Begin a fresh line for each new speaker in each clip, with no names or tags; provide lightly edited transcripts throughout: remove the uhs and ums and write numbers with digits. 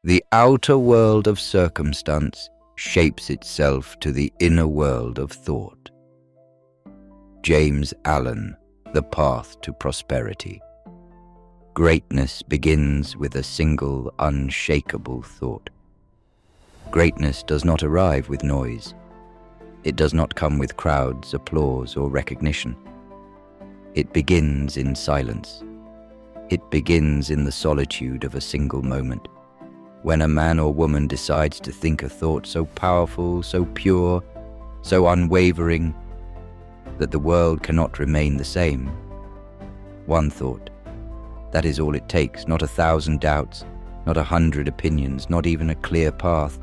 The outer world of circumstance shapes itself to the inner world of thought. James Allen, The Path to Prosperity. Greatness begins with a single, unshakable thought. Greatness does not arrive with noise. It does not come with crowds, applause, or recognition. It begins in silence. It begins in the solitude of a single moment, when a man or woman decides to think a thought so powerful, so pure, so unwavering, that the world cannot remain the same. One thought. That is all it takes, not 1,000 doubts, not 100 opinions, not even a clear path,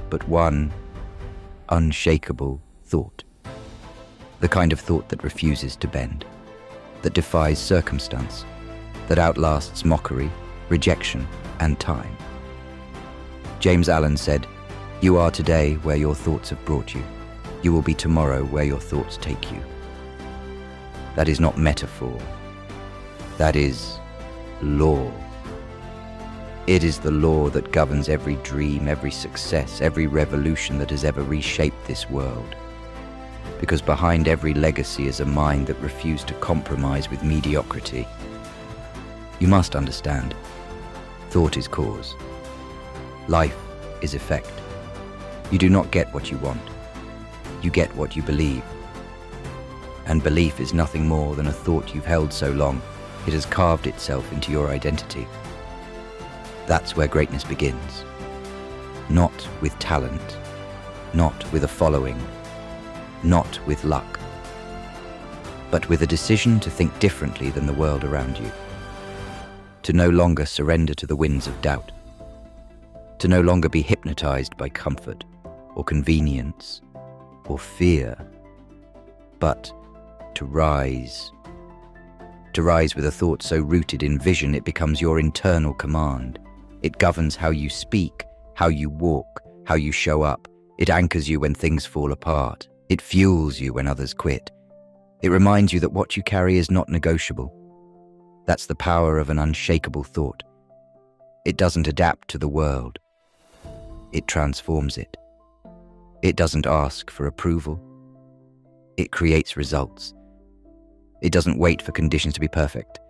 but one unshakable thought. The kind of thought that refuses to bend, that defies circumstance, that outlasts mockery, rejection, and time. James Allen said, "You are today where your thoughts have brought you. You will be tomorrow where your thoughts take you." That is not metaphor. That is law. It is the law that governs every dream, every success, every revolution that has ever reshaped this world. Because behind every legacy is a mind that refused to compromise with mediocrity. You must understand, thought is cause. Life is effect. You do not get what you want. You get what you believe. And belief is nothing more than a thought you've held so long. It has carved itself into your identity. That's where greatness begins. Not with talent, not with a following, not with luck, but with a decision to think differently than the world around you. To no longer surrender to the winds of doubt. To no longer be hypnotized by comfort or convenience or fear, but to rise. To rise with a thought so rooted in vision it becomes your internal command. It governs how you speak, how you walk, how you show up. It anchors you when things fall apart. It fuels you when others quit. It reminds you that what you carry is not negotiable. That's the power of an unshakable thought. It doesn't adapt to the world. It transforms it. It doesn't ask for approval. It creates results. It doesn't wait for conditions to be perfect.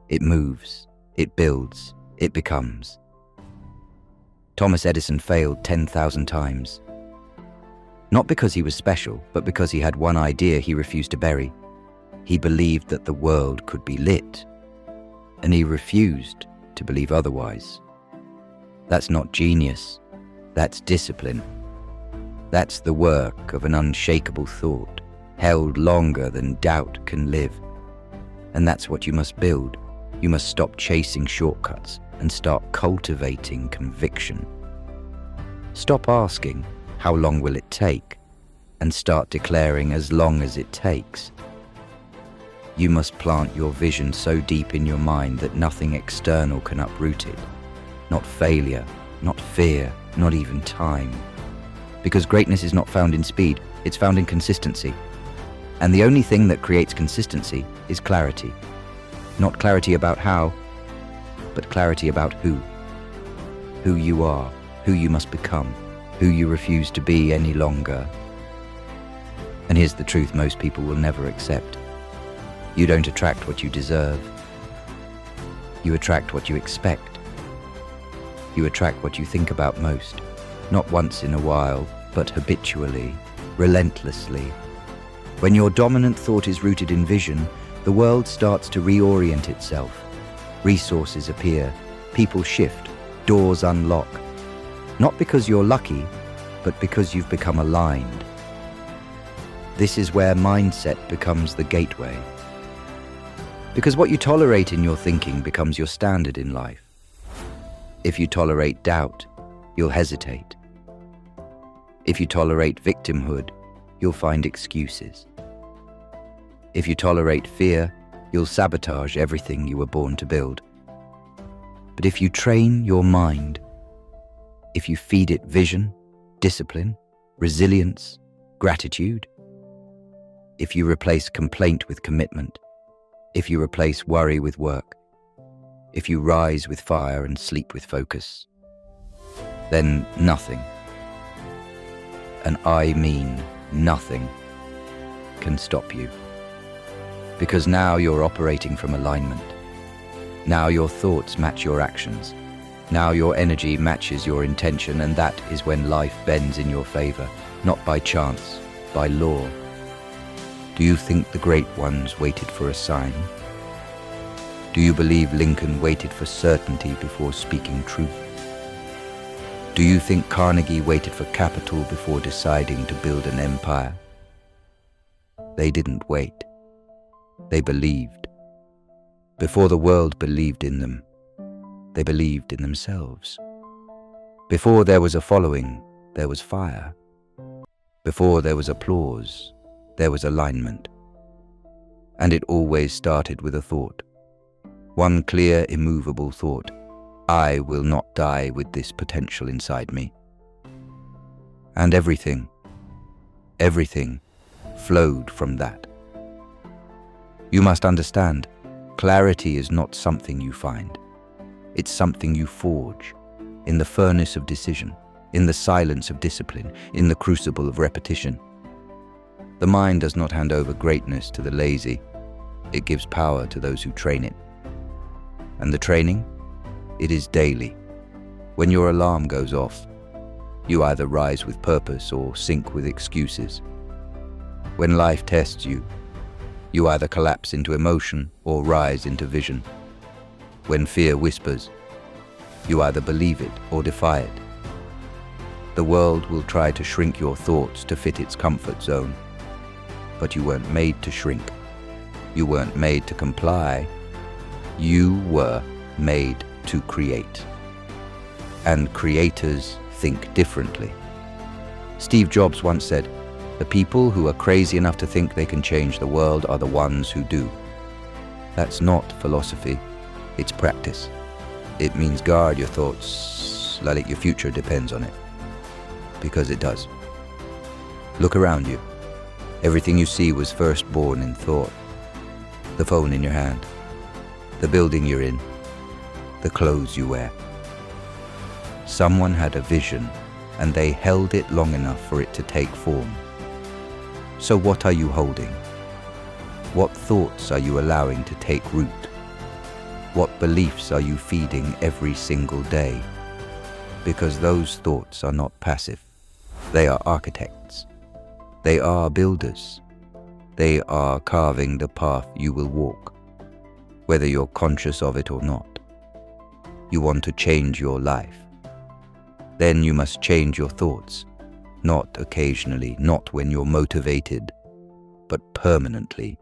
It moves, it builds, it becomes. Thomas Edison failed 10,000 times. Not because he was special, but because he had one idea he refused to bury. He believed that the world could be lit, and he refused to believe otherwise. That's not genius, that's discipline. That's the work of an unshakable thought, held longer than doubt can live. And that's what you must build. You must stop chasing shortcuts and start cultivating conviction. Stop asking, how long will it take? And start declaring, as long as it takes. You must plant your vision so deep in your mind that nothing external can uproot it. Not failure, not fear, not even time. Because greatness is not found in speed, it's found in consistency. And the only thing that creates consistency is clarity. Not clarity about how, but clarity about who. Who you are, who you must become, who you refuse to be any longer. And here's the truth most people will never accept. You don't attract what you deserve. You attract what you expect. You attract what you think about most, not once in a while, but habitually, relentlessly. When your dominant thought is rooted in vision, the world starts to reorient itself. Resources appear, people shift, doors unlock. Not because you're lucky, but because you've become aligned. This is where mindset becomes the gateway. Because what you tolerate in your thinking becomes your standard in life. If you tolerate doubt, you'll hesitate. If you tolerate victimhood, you'll find excuses. If you tolerate fear, you'll sabotage everything you were born to build. But if you train your mind, if you feed it vision, discipline, resilience, gratitude, if you replace complaint with commitment, if you replace worry with work, if you rise with fire and sleep with focus, then nothing, and I mean nothing, can stop you. Because now you're operating from alignment. Now your thoughts match your actions. Now your energy matches your intention, and that is when life bends in your favor, not by chance, by law. Do you think the great ones waited for a sign? Do you believe Lincoln waited for certainty before speaking truth? Do you think Carnegie waited for capital before deciding to build an empire? They didn't wait. They believed. Before the world believed in them, they believed in themselves. Before there was a following, there was fire. Before there was applause, there was alignment. And it always started with a thought. One clear, immovable thought. I will not die with this potential inside me. And everything flowed from that. You must understand, clarity is not something you find. It's something you forge, in the furnace of decision, in the silence of discipline, in the crucible of repetition. The mind does not hand over greatness to the lazy. It gives power to those who train it. And the training? It is daily. When your alarm goes off, you either rise with purpose or sink with excuses. When life tests you, you either collapse into emotion or rise into vision. When fear whispers, you either believe it or defy it. The world will try to shrink your thoughts to fit its comfort zone. But you weren't made to shrink. You weren't made to comply. You were made to create. And creators think differently. Steve Jobs once said, "The people who are crazy enough to think they can change the world are the ones who do." That's not philosophy, it's practice. It means guard your thoughts like your future depends on it. Because it does. Look around you. Everything you see was first born in thought. The phone in your hand, the building you're in, the clothes you wear. Someone had a vision, and they held it long enough for it to take form. So what are you holding? What thoughts are you allowing to take root? What beliefs are you feeding every single day? Because those thoughts are not passive. They are architects. They are builders. They are carving the path you will walk, whether you're conscious of it or not. You want to change your life. Then you must change your thoughts, not occasionally, not when you're motivated, but permanently.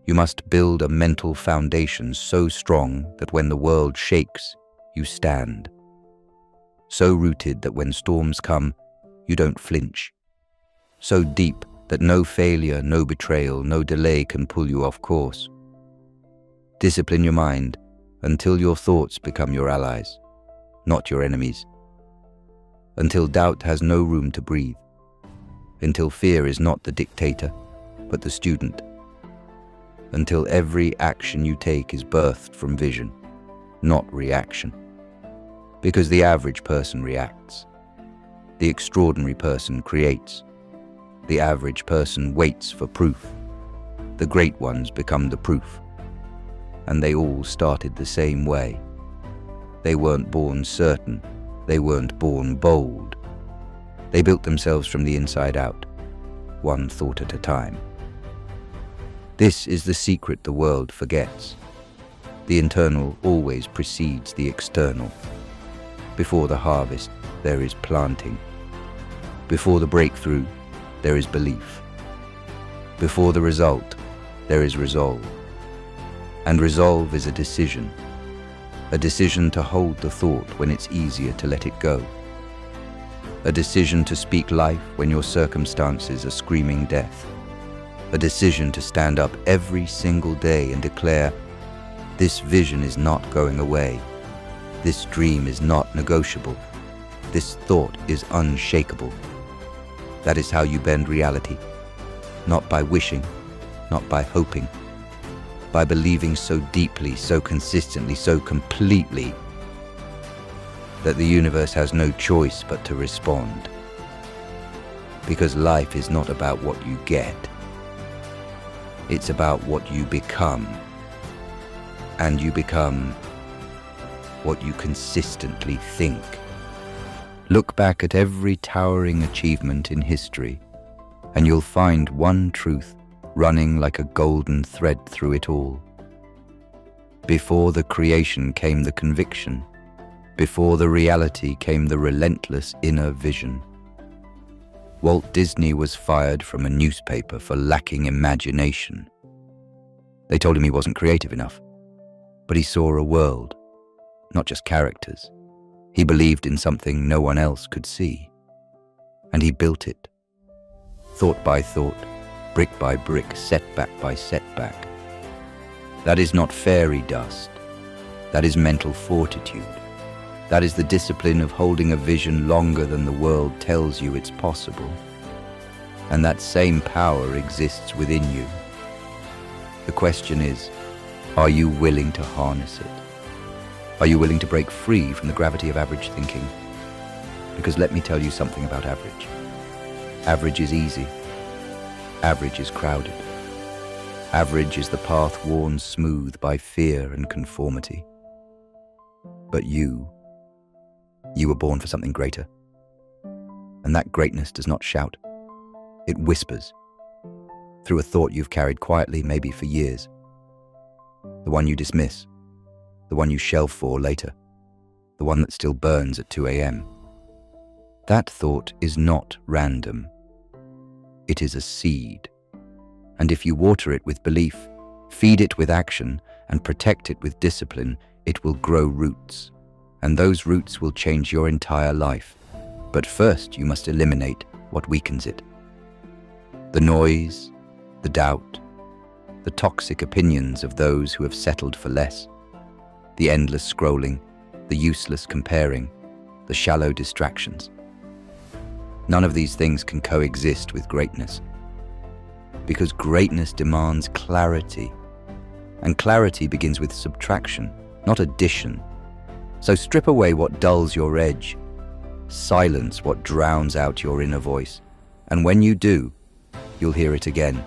You must build a mental foundation so strong that when the world shakes, you stand. So rooted that when storms come, you don't flinch. So deep that no failure, no betrayal, no delay can pull you off course. Discipline your mind until your thoughts become your allies, not your enemies. Until doubt has no room to breathe. Until fear is not the dictator, but the student. Until every action you take is birthed from vision, not reaction. Because the average person reacts. The extraordinary person creates. The average person waits for proof. The great ones become the proof. And they all started the same way. They weren't born certain. They weren't born bold. They built themselves from the inside out, one thought at a time. This is the secret the world forgets. The internal always precedes the external. Before the harvest, there is planting. Before the breakthrough, there is belief. Before the result, there is resolve. And resolve is a decision to hold the thought when it's easier to let it go. A decision to speak life when your circumstances are screaming death. A decision to stand up every single day and declare, this vision is not going away. This dream is not negotiable. This thought is unshakable. That is how you bend reality. Not by wishing, not by hoping, by believing so deeply, so consistently, so completely that the universe has no choice but to respond. Because life is not about what you get. It's about what you become. And you become what you consistently think. Look back at every towering achievement in history, and you'll find one truth running like a golden thread through it all. Before the creation came the conviction. Before the reality came the relentless inner vision. Walt Disney was fired from a newspaper for lacking imagination. They told him he wasn't creative enough, but he saw a world, not just characters. He believed in something no one else could see, and he built it, thought by thought, brick by brick, setback by setback. That is not fairy dust. That is mental fortitude. That is the discipline of holding a vision longer than the world tells you it's possible. And that same power exists within you. The question is, are you willing to harness it? Are you willing to break free from the gravity of average thinking? Because let me tell you something about average. Average is easy. Average is crowded. Average is the path worn smooth by fear and conformity. But you were born for something greater. And that greatness does not shout. It whispers through a thought you've carried quietly, maybe for years. The one you dismiss, the one you shelve for later, the one that still burns at 2 a.m. That thought is not random. It is a seed. And if you water it with belief, feed it with action, and protect it with discipline, it will grow roots. And those roots will change your entire life. But first, you must eliminate what weakens it. The noise, the doubt, the toxic opinions of those who have settled for less, the endless scrolling, the useless comparing, the shallow distractions. None of these things can coexist with greatness, because greatness demands clarity, and clarity begins with subtraction, not addition. So strip away what dulls your edge, silence what drowns out your inner voice, and when you do, you'll hear it again.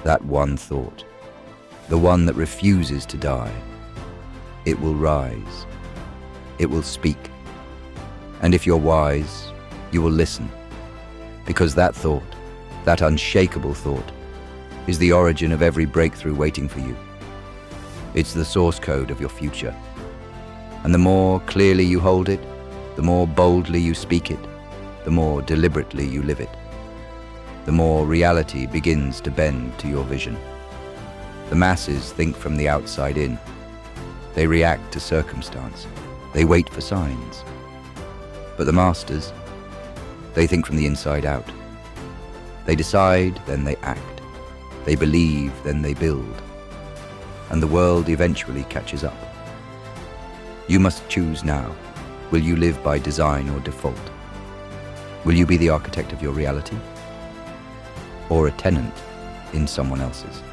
That one thought, the one that refuses to die. It will rise. It will speak. And if you're wise, you will listen. Because that thought, that unshakable thought, is the origin of every breakthrough waiting for you. It's the source code of your future. And the more clearly you hold it, the more boldly you speak it, the more deliberately you live it, the more reality begins to bend to your vision. The masses think from the outside in. They react to circumstance. They wait for signs. But the masters, they think from the inside out. They decide, then they act. They believe, then they build. And the world eventually catches up. You must choose now. Will you live by design or default? Will you be the architect of your reality? Or a tenant in someone else's?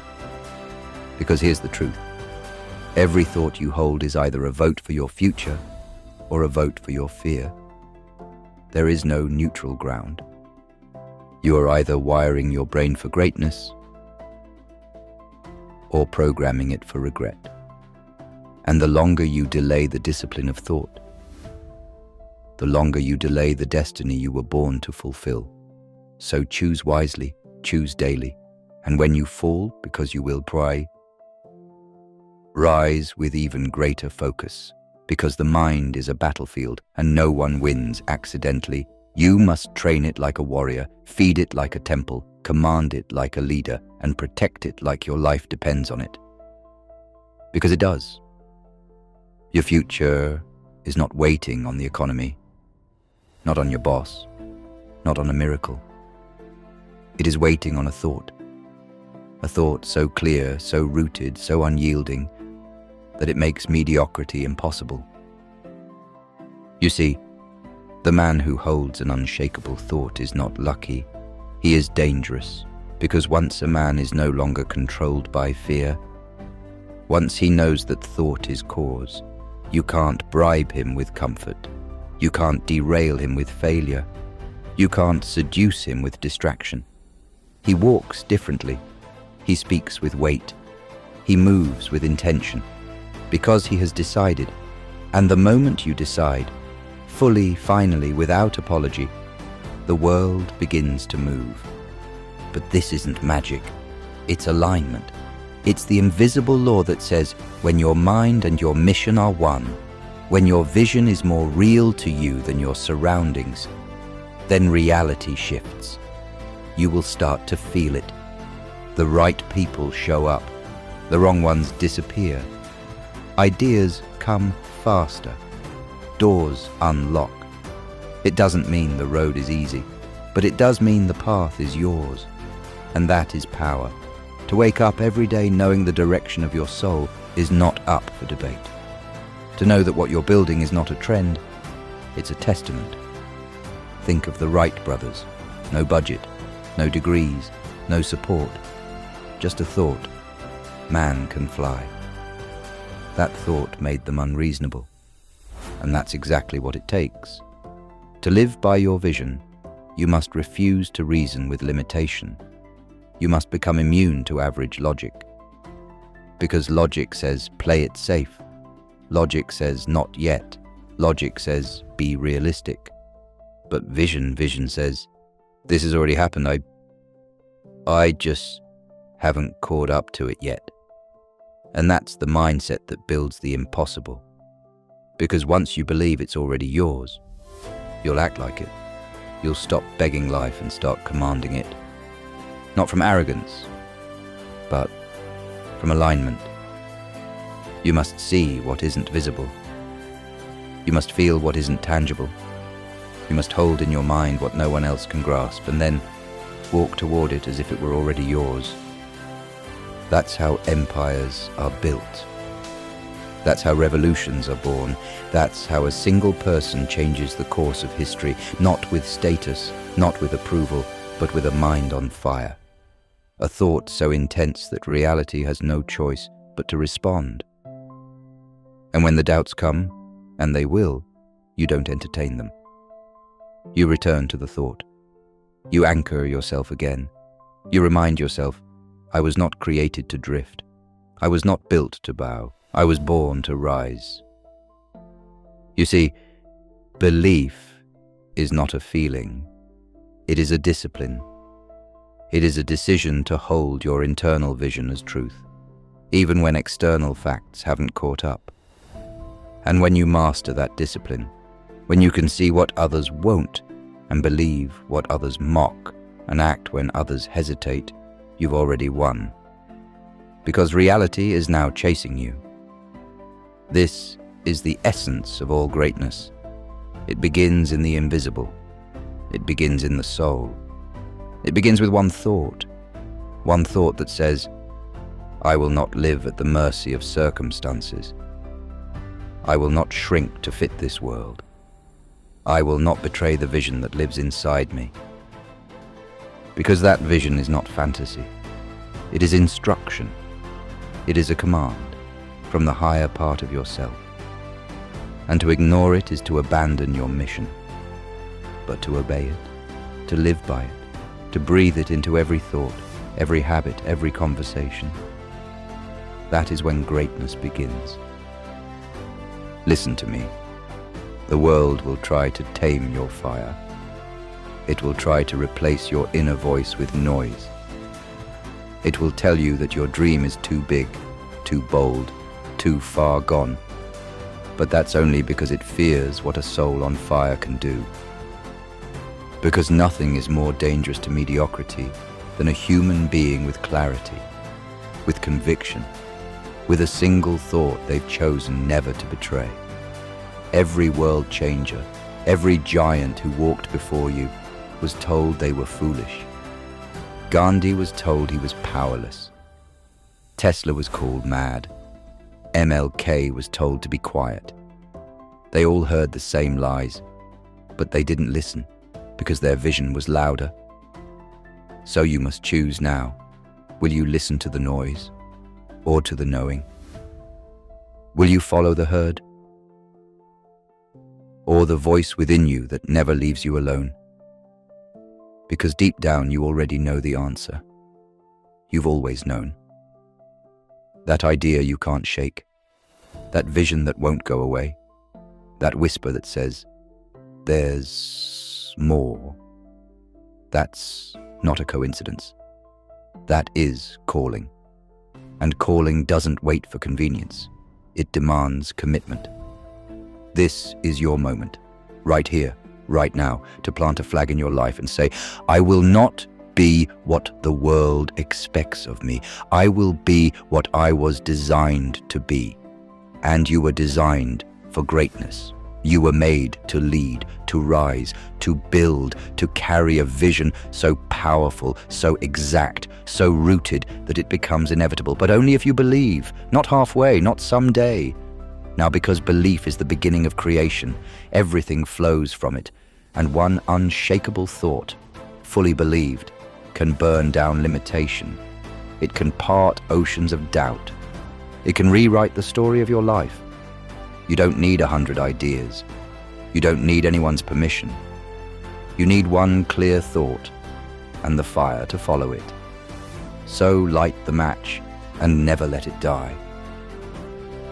Because here's the truth. Every thought you hold is either a vote for your future or a vote for your fear. There is no neutral ground. You are either wiring your brain for greatness or programming it for regret. And the longer you delay the discipline of thought, the longer you delay the destiny you were born to fulfill. So choose wisely, choose daily, and when you fall, because you will cry, rise with even greater focus, because the mind is a battlefield and no one wins accidentally. You must train it like a warrior, feed it like a temple, command it like a leader, and protect it like your life depends on it. Because it does. Your future is not waiting on the economy, not on your boss, not on a miracle. It is waiting on a thought so clear, so rooted, so unyielding, that it makes mediocrity impossible. You see, the man who holds an unshakable thought is not lucky. He is dangerous, because once a man is no longer controlled by fear, Once he knows that thought is cause, you can't bribe him with comfort. You can't derail him with failure. You can't seduce him with distraction. He walks differently. He speaks with weight. He moves with intention, because he has decided. And the moment you decide, fully, finally, without apology, the world begins to move. But this isn't magic. It's alignment. It's the invisible law that says when your mind and your mission are one, when your vision is more real to you than your surroundings, then reality shifts. You will start to feel it. The right people show up. The wrong ones disappear. Ideas come faster. Doors unlock. It doesn't mean the road is easy, but it does mean the path is yours. And that is power. To wake up every day knowing the direction of your soul is not up for debate. To know that what you're building is not a trend, it's a testament. Think of the Wright brothers. No budget, no degrees, no support. Just a thought. Man can fly. That thought made them unreasonable. And that's exactly what it takes. To live by your vision, you must refuse to reason with limitation. You must become immune to average logic. Because logic says, play it safe. Logic says, not yet. Logic says, be realistic. But vision says, this has already happened. I just haven't caught up to it yet. And that's the mindset that builds the impossible. Because once you believe it's already yours, you'll act like it. You'll stop begging life and start commanding it. Not from arrogance, but from alignment. You must see what isn't visible. You must feel what isn't tangible. You must hold in your mind what no one else can grasp, and then walk toward it as if it were already yours. That's how empires are built. That's how revolutions are born. That's how a single person changes the course of history, not with status, not with approval, but with a mind on fire. A thought so intense that reality has no choice but to respond. And when the doubts come, and they will, you don't entertain them. You return to the thought. You anchor yourself again. You remind yourself, I was not created to drift. I was not built to bow. I was born to rise. You see, belief is not a feeling. It is a discipline. It is a decision to hold your internal vision as truth, even when external facts haven't caught up. And when you master that discipline, when you can see what others won't and believe what others mock and act when others hesitate, you've already won. Because reality is now chasing you. This is the essence of all greatness. It begins in the invisible. It begins in the soul. It begins with one thought that says, I will not live at the mercy of circumstances. I will not shrink to fit this world. I will not betray the vision that lives inside me. Because that vision is not fantasy. It is instruction. It is a command from the higher part of yourself. And to ignore it is to abandon your mission. But to obey it, to live by it, to breathe it into every thought, every habit, every conversation. That is when greatness begins. Listen to me. The world will try to tame your fire. It will try to replace your inner voice with noise. It will tell you that your dream is too big, too bold, too far gone. But that's only because it fears what a soul on fire can do. Because nothing is more dangerous to mediocrity than a human being with clarity, with conviction, with a single thought they've chosen never to betray. Every world changer, every giant who walked before you was told they were foolish. Gandhi was told he was powerless. Tesla was called mad. MLK was told to be quiet. They all heard the same lies, but they didn't listen because their vision was louder. So you must choose now. Will you listen to the noise or to the knowing? Will you follow the herd? Or the voice within you that never leaves you alone? Because deep down you already know the answer. You've always known. That idea you can't shake. That vision that won't go away. That whisper that says, there's more. That's not a coincidence. That is calling. And calling doesn't wait for convenience. It demands commitment. This is your moment, right here, right now, to plant a flag in your life and say, I will not be what the world expects of me. I will be what I was designed to be. And you were designed for greatness. You were made to lead, to rise, to build, to carry a vision so powerful, so exact, so rooted that it becomes inevitable. But only if you believe, not halfway, not someday. Now, because belief is the beginning of creation, everything flows from it, and one unshakable thought, fully believed, can burn down limitation. It can part oceans of doubt. It can rewrite the story of your life. You don't need 100 ideas. You don't need anyone's permission. You need one clear thought and the fire to follow it. So light the match and never let it die.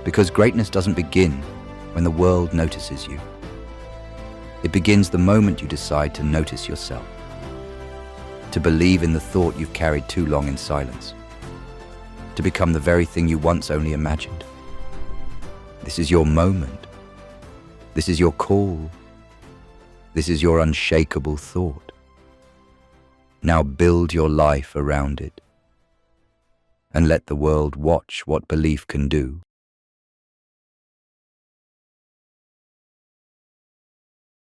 Because greatness doesn't begin when the world notices you. It begins the moment you decide to notice yourself, to believe in the thought you've carried too long in silence, to become the very thing you once only imagined. This is your moment. This is your call. This is your unshakable thought. Now build your life around it and let the world watch what belief can do.